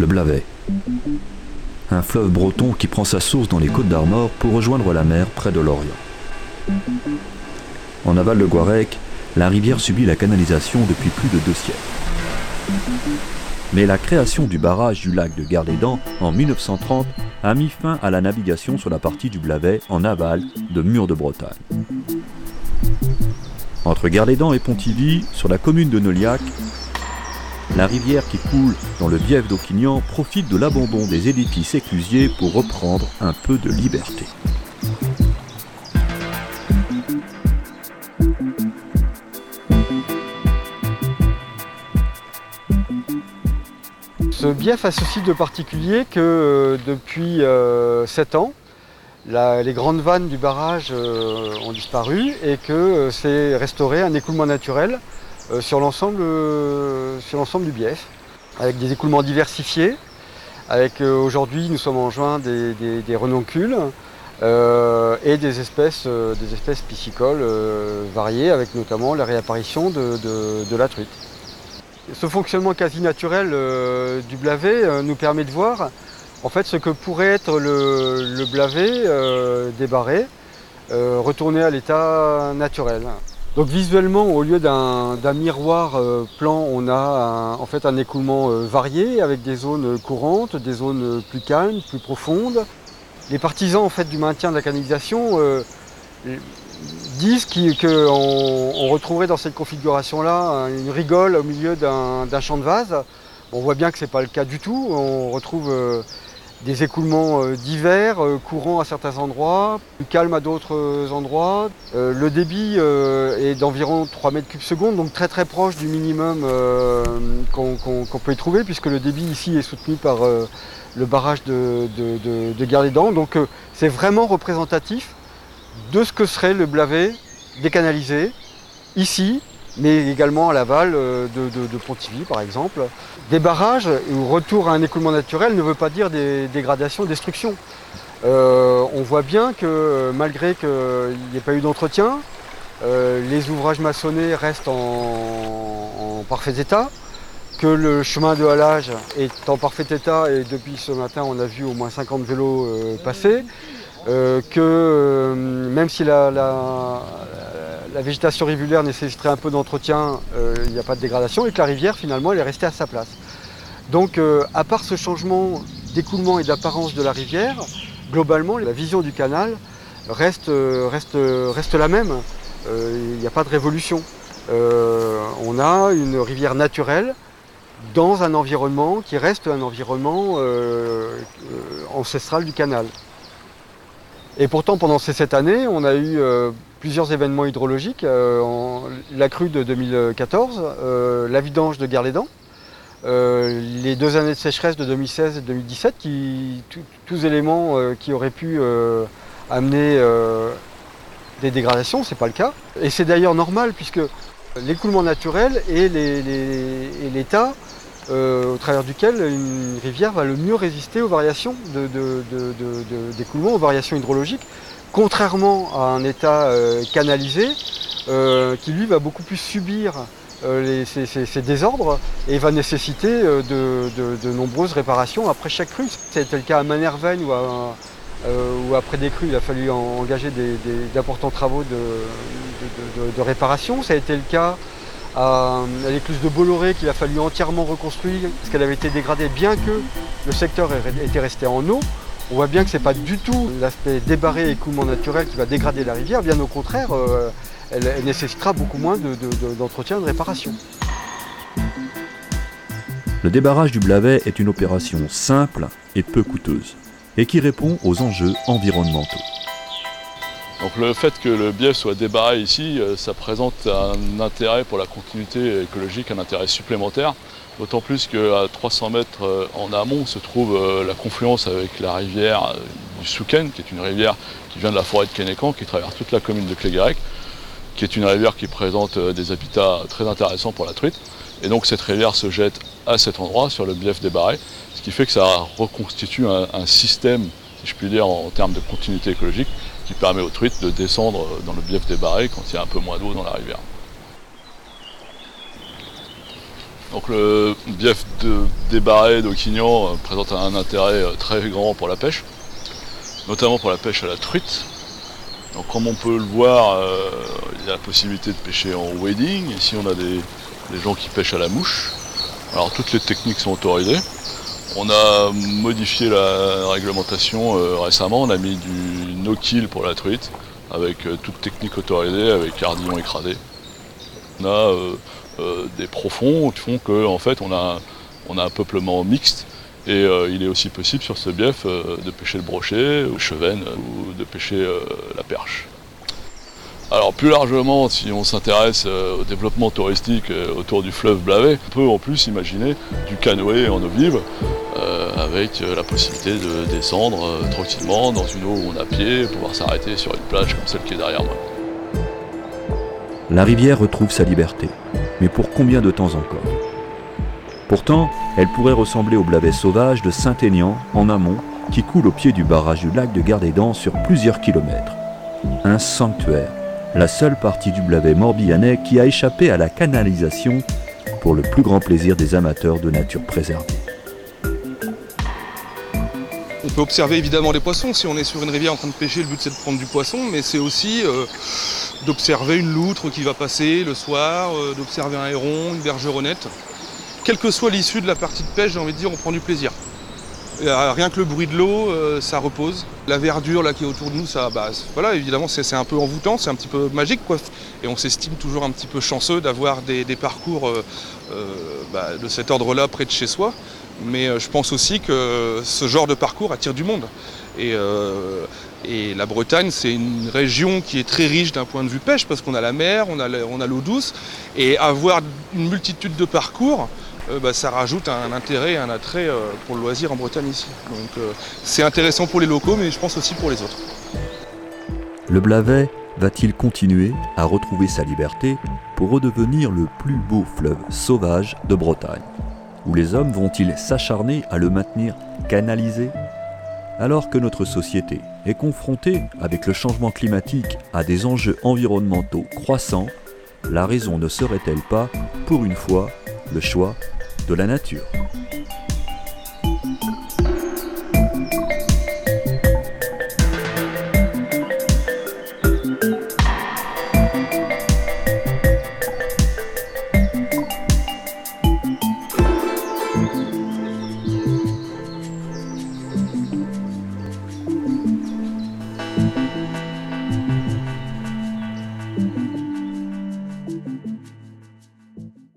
Blavet. Un fleuve breton qui prend sa source dans les Côtes-d'Armor pour rejoindre la mer près de Lorient. En aval de Gouarec, la rivière subit la canalisation depuis plus de 2 siècles. Mais la création du barrage du lac de Garlédan en 1930 a mis fin à la navigation sur la partie du Blavet en aval de Mur de Bretagne. Entre Garlédan et Pontivy, sur la commune de Neuliac, la rivière qui coule dans le bief d'Auquignan profite de l'abandon des édifices éclusiers pour reprendre un peu de liberté. Ce bief a ceci de particulier que depuis 7 ans, les grandes vannes du barrage ont disparu et que c'est restauré un écoulement naturel sur l'ensemble du bief, avec des écoulements diversifiés, avec aujourd'hui nous sommes en juin des renoncules et des espèces piscicoles variées, avec notamment la réapparition de la truite. Ce fonctionnement quasi naturel du Blavet nous permet de voir en fait ce que pourrait être le Blavet débarré, retourné à l'état naturel. Donc visuellement, au lieu d'un miroir plan, on a en fait un écoulement varié avec des zones courantes, des zones plus calmes, plus profondes. Les partisans en fait, du maintien de la canalisation disent qu'on retrouverait dans cette configuration-là une rigole au milieu d'un champ de vase. On voit bien que ce n'est pas le cas du tout. On retrouve des écoulements divers, courants à certains endroits, plus calmes à d'autres endroits. Le débit est d'environ 3 mètres cubes secondes, donc très très proche du minimum qu'on peut y trouver, puisque le débit ici est soutenu par le barrage de Garlédan. Donc c'est vraiment représentatif de ce que serait le Blavet décanalisé ici, mais également à l'aval de Pontivy par exemple. Des barrages ou retour à un écoulement naturel ne veut pas dire des dégradations, destruction. On voit bien que malgré qu'il n'y ait pas eu d'entretien, les ouvrages maçonnés restent en parfait état, que le chemin de halage est en parfait état et depuis ce matin on a vu au moins 50 vélos passer. Que même si la végétation rivulaire nécessiterait un peu d'entretien, il n'y a pas de dégradation et que la rivière finalement elle est restée à sa place. Donc à part ce changement d'écoulement et d'apparence de la rivière, globalement la vision du canal reste la même, il n'y a pas de révolution. On a une rivière naturelle dans un environnement qui reste un environnement ancestral du canal. Et pourtant, pendant ces 7 années, on a eu plusieurs événements hydrologiques. La crue de 2014, la vidange de Garlédan, les 2 années de sécheresse de 2016 et 2017, tous éléments qui auraient pu amener des dégradations, c'est pas le cas. Et c'est d'ailleurs normal, puisque l'écoulement naturel est l'état au travers duquel une rivière va le mieux résister aux variations d'écoulement, aux variations hydrologiques, contrairement à un état canalisé qui lui va beaucoup plus subir ces désordres et va nécessiter de nombreuses réparations après chaque crue. C'était le cas à Manerveigne où après des crues il a fallu engager d'importants travaux de réparation. Ça a été le cas à l'écluse de Bolloré qu'il a fallu entièrement reconstruire parce qu'elle avait été dégradée bien que le secteur était resté en eau. On voit bien que ce n'est pas du tout l'aspect débarré et écoulement naturel qui va dégrader la rivière, bien au contraire, elle nécessitera beaucoup moins d'entretien et de réparation. Le débarrage du Blavet est une opération simple et peu coûteuse et qui répond aux enjeux environnementaux. Donc le fait que le bief soit débarré ici, ça présente un intérêt pour la continuité écologique, un intérêt supplémentaire, d'autant plus qu'à 300 mètres en amont se trouve la confluence avec la rivière du Souquen, qui est une rivière qui vient de la forêt de Kénécan, qui traverse toute la commune de Cléguérec, qui est une rivière qui présente des habitats très intéressants pour la truite. Et donc cette rivière se jette à cet endroit, sur le bief débarré, ce qui fait que ça reconstitue un système, si je puis dire, en termes de continuité écologique, qui permet aux truites de descendre dans le bief débarré quand il y a un peu moins d'eau dans la rivière. Donc le bief débarré d'Auquignan présente un intérêt très grand pour la pêche, notamment pour la pêche à la truite. Donc comme on peut le voir, il y a la possibilité de pêcher en wading. Ici on a des gens qui pêchent à la mouche. Alors toutes les techniques sont autorisées. On a modifié la réglementation récemment, on a mis du no-kill pour la truite, avec toute technique autorisée, avec ardillon écrasé. On a des profonds qui font qu'en fait on a un peuplement mixte et il est aussi possible sur ce bief de pêcher le brochet, ou le chevenne ou de pêcher la perche. Alors plus largement, si on s'intéresse au développement touristique autour du fleuve Blavet, on peut en plus imaginer du canoë en eau vive avec la possibilité de descendre tranquillement dans une eau où on a pied, pouvoir s'arrêter sur une plage comme celle qui est derrière moi. La rivière retrouve sa liberté, mais pour combien de temps encore? Pourtant, elle pourrait ressembler au Blavet sauvage de Saint-Aignan, en amont, qui coule au pied du barrage du lac de Gardédan sur plusieurs kilomètres. Un sanctuaire, la seule partie du Blavet morbihanais qui a échappé à la canalisation pour le plus grand plaisir des amateurs de nature préservée. On peut observer évidemment les poissons. Si on est sur une rivière en train de pêcher, le but c'est de prendre du poisson, mais c'est aussi d'observer une loutre qui va passer le soir, d'observer un héron, une bergeronnette. Quelle que soit l'issue de la partie de pêche, j'ai envie de dire, on prend du plaisir. Rien que le bruit de l'eau, ça repose. La verdure là, qui est autour de nous, ça, voilà, évidemment, c'est un peu envoûtant, c'est un petit peu magique, quoi. Et on s'estime toujours un petit peu chanceux d'avoir des parcours de cet ordre-là près de chez soi. Mais je pense aussi que ce genre de parcours attire du monde. Et la Bretagne, c'est une région qui est très riche d'un point de vue pêche, parce qu'on a la mer, on a l'eau douce. Et avoir une multitude de parcours, ça rajoute un intérêt, un attrait pour le loisir en Bretagne ici. Donc c'est intéressant pour les locaux, mais je pense aussi pour les autres. Le Blavet va-t-il continuer à retrouver sa liberté pour redevenir le plus beau fleuve sauvage de Bretagne? Ou les hommes vont-ils s'acharner à le maintenir canalisé? Alors que notre société est confrontée avec le changement climatique à des enjeux environnementaux croissants, la raison ne serait-elle pas, pour une fois, le choix de la nature?